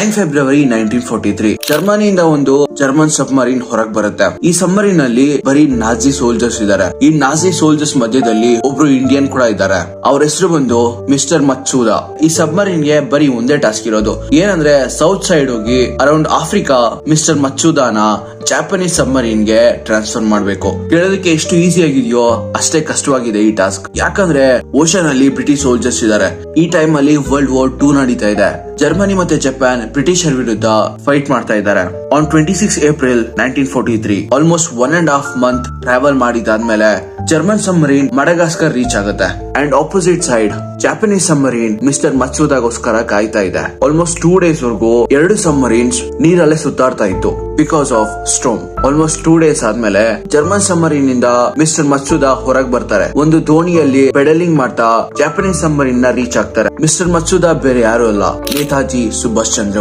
9 February 1943 ಜರ್ಮನಿಯಿಂದ ಒಂದು German submarine ಹೊರಗ್ ಬರುತ್ತೆ. ಈ ಸಬ್ಮರೀನ್ ಅಲ್ಲಿ ಬರೀ ನಾಜಿ ಸೋಲ್ಜರ್ಸ್ ಇದಾರೆ. ಈ ನಾಜಿ ಸೋಲ್ಜರ್ಸ್ ಮಧ್ಯದಲ್ಲಿ ಒಬ್ರು ಇಂಡಿಯನ್ ಕೂಡ ಇದ್ದಾರೆ. ಅವ್ರ ಹೆಸರು ಬಂದು ಮಿಸ್ಟರ್ ಮತ್ಸುದಾ. ಈ ಸಬ್ಮರೀನ್ ಗೆ ಬರೀ ಒಂದೇ ಟಾಸ್ಕ್ ಇರೋದು, ಏನಂದ್ರೆ ಸೌತ್ ಸೈಡ್ ಹೋಗಿ ಅರೌಂಡ್ ಆಫ್ರಿಕಾ ಮಿಸ್ಟರ್ ಮತ್ಸುದಾನ ಜಾಪನೀಸ್ ಸಬ್ಮರೀನ್ ಗೆ ಟ್ರಾನ್ಸ್ಫರ್ ಮಾಡ್ಬೇಕು. ಕೇಳೋದಕ್ಕೆ ಎಷ್ಟು ಈಸಿ ಆಗಿದೆಯೋ ಅಷ್ಟೇ ಕಷ್ಟವಾಗಿದೆ ಈ ಟಾಸ್ಕ್. ಯಾಕಂದ್ರೆ ಓಷನ್ ಅಲ್ಲಿ ಬ್ರಿಟಿಷ್ ಸೋಲ್ಜರ್ಸ್ ಇದಾರೆ. ಈ ಟೈಮ್ ಅಲ್ಲಿ ವರ್ಲ್ಡ್ ವಾರ್ 2 ನಡೀತಾ ಇದೆ. ಜರ್ಮನಿ ಮತ್ತೆ ಜಪಾನ್ ಬ್ರಿಟಿಷರ್ ವಿರುದ್ಧ ಫೈಟ್ ಮಾಡ್ತಾ ಇದ್ದಾರೆ. On 26 April 1943 almost 1.5 month travel ಮಾಡಿದಾದ್ಮೇಲೆ ಜರ್ಮನ್ ಸಬ್ಮರೀನ್ ಮಡಗಾಸ್ಕರ್ ರೀಚ್ ಆಗುತ್ತೆ. And opposite side Japanese submarine mister ಮತ್ಸುದಾಗೋಸ್ಕರ ಕಾಯ್ತಾ ಇದೆ. ಆಲ್ಮೋಸ್ಟ್ 2 ಡೇಸ್ ವರೆಗೂ 2 ಸಬ್ಮರೀನ್ಸ್ ನೀರಲ್ಲೇ ಸುತ್ತಾಡ್ತಾ ಇತ್ತು because of storm. Almost 2 days ಆದ್ಮೇಲೆ ಜರ್ಮನ್ ಸಬ್ಮರೀನ್ ಇಂದ ಮಿಸ್ಟರ್ ಮತ್ಸುದಾ ಹೊರಗ್ ಬರ್ತಾರೆ. ಒಂದು ದೋಣಿಯಲ್ಲಿ ಪೆಡಲಿಂಗ್ ಮಾಡ್ತಾ ಜಾಪನೀಸ್ ಸಬ್ಮರೀನ್ ನ ರೀಚ್ ಆಗ್ತಾರೆ. ಮಿಸ್ಟರ್ ಮತ್ಸುದಾ ಬೇರೆ ಯಾರು ಅಲ್ಲ, ನೇತಾಜಿ ಸುಭಾಷ್ ಚಂದ್ರ